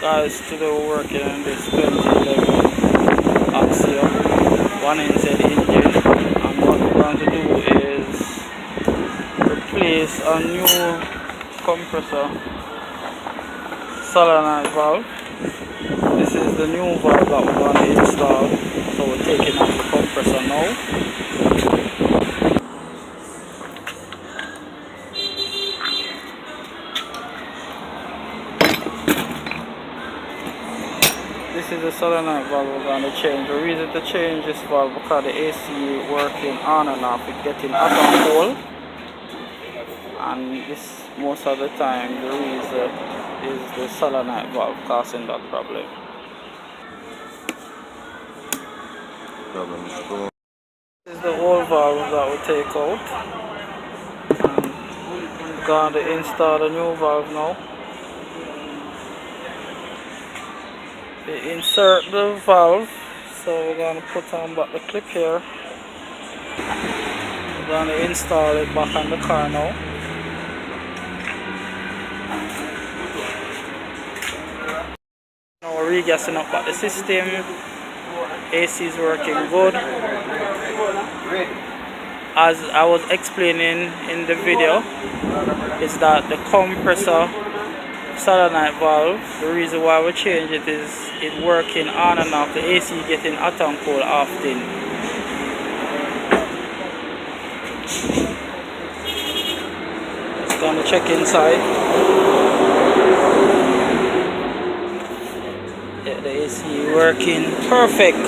Guys, today we're working on this 2011 Axia 1NZ engine, and what we're going to do is replace a new compressor solenoid valve. This is the new valve that we're going to install, so we're taking off the compressor now. This is the solenoid valve we're going to change. The reason to change this valve because the AC working on and off, it's getting hot and cold, and this most of the time the reason is the solenoid valve causing that problem. This is the old valve that we take out, and we're going to install a new valve now. We insert the valve, so we're going to put on back the clip here. We're going to install it back on the car now. Now we're regassing up at the system. AC is working good. As I was explaining in the video, is that the compressor solenoid valve, the reason why we change it is it working on and off, the AC getting hot and cold often. Just gonna check inside. Yeah, the AC working perfect.